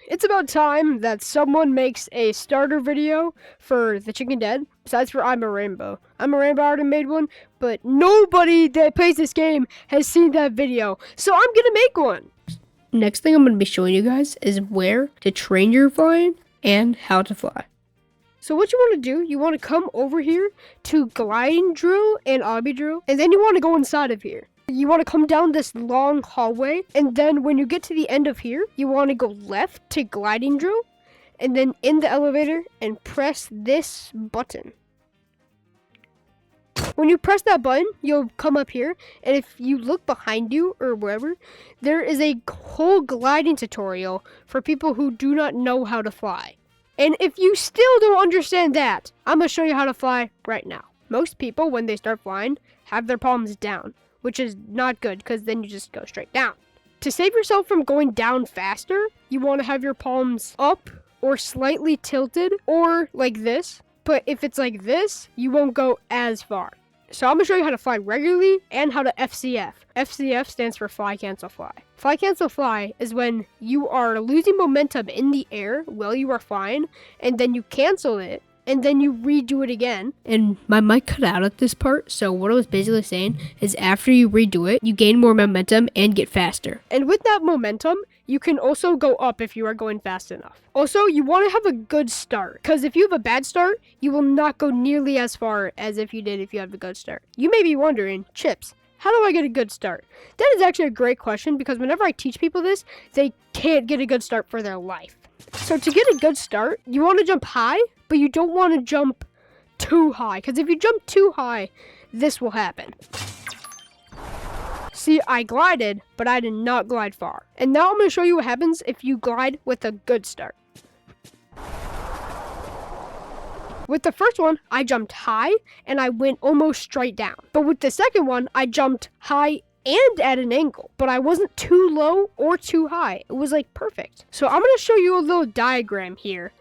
It's about time that someone makes a starter video for the Chicken Dead, besides for I'm a Rainbow. I'm a Rainbow already made one, but nobody that plays this game has seen that video, so I'm gonna make one. Next thing I'm gonna be showing you guys is where to train your flying and how to fly. So what you want to do, you want to come over here to gliding drill and obby drill, and then you want to go inside of here. You want to come down this long hallway, and then when you get to the end of here, you want to go left to gliding drill, and then in the elevator, and press this button. When you press that button, you'll come up here, and if you look behind you or wherever, there is a whole gliding tutorial for people who do not know how to fly. And if you still don't understand that, I'm going to show you how to fly right now. Most people, when they start flying, have their palms down, which is not good because then you just go straight down. To save yourself from going down faster, you want to have your palms up or slightly tilted or like this. But if it's like this, you won't go as far. So I'm going to show you how to fly regularly and how to FCF. FCF stands for fly, cancel, fly. Fly, cancel, fly is when you are losing momentum in the air while you are flying, and then you cancel it, and then you redo it again. And my mic cut out at this part, so what I was basically saying is after you redo it, you gain more momentum and get faster. And with that momentum, you can also go up if you are going fast enough. Also, you want to have a good start, because if you have a bad start, you will not go nearly as far as if you did if you have a good start. You may be wondering, Chips, how do I get a good start? That is actually a great question, because whenever I teach people this, they can't get a good start for their life. So to get a good start, you want to jump high, but you don't want to jump too high, because if you jump too high, this will happen. See, I glided, but I did not glide far. And now I'm going to show you what happens if you glide with a good start. With the first one, I jumped high, and I went almost straight down. But with the second one, I jumped high and at an angle, but I wasn't too low or too high. It was like perfect. So I'm going to show you a little diagram here.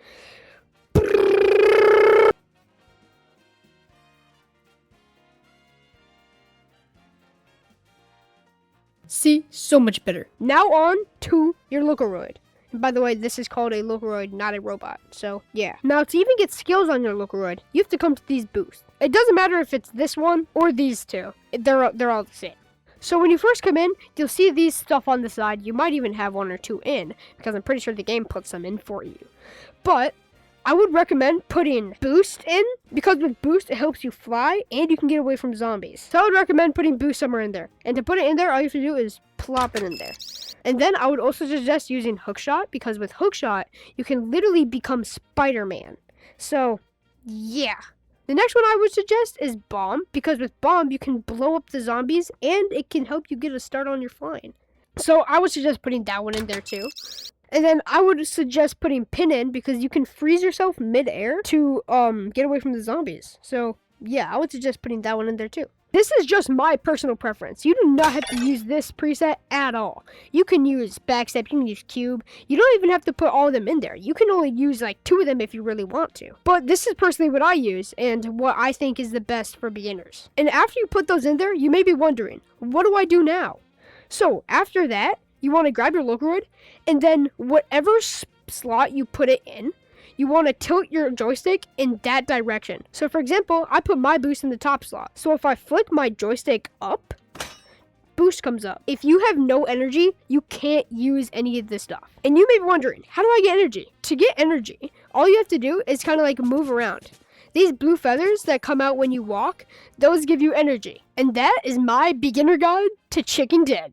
See, so much better. Now on to your Locoroid. And by the way, this is called a Locoroid, not a robot. So, yeah. Now, to even get skills on your Locoroid, you have to come to these boosts. It doesn't matter if it's this one or these two. They're all the same. So when you first come in, you'll see these stuff on the side. You might even have one or two in, because I'm pretty sure the game puts them in for you. But I would recommend putting boost in, because with boost, it helps you fly, and you can get away from zombies. So I would recommend putting boost somewhere in there. And to put it in there, all you have to do is plop it in there. And then I would also suggest using hookshot, because with hookshot, you can literally become Spider-Man. So, yeah. The next one I would suggest is bomb, because with bomb, you can blow up the zombies, and it can help you get a start on your flying. So I would suggest putting that one in there too. And then I would suggest putting pin in, because you can freeze yourself mid-air to get away from the zombies. So yeah, I would suggest putting that one in there too. This is just my personal preference. You do not have to use this preset at all. You can use backstep, you can use cube. You don't even have to put all of them in there. You can only use like 2 of them if you really want to. But this is personally what I use and what I think is the best for beginners. And after you put those in there, you may be wondering, what do I do now? So after that, you want to grab your Locoroid, and then whatever slot you put it in, you want to tilt your joystick in that direction. So for example, I put my boost in the top slot. So if I flick my joystick up, boost comes up. If you have no energy, you can't use any of this stuff. And you may be wondering, how do I get energy? To get energy, all you have to do is kind of like move around. These blue feathers that come out when you walk, those give you energy. And that is my beginner guide to Chicken Dead.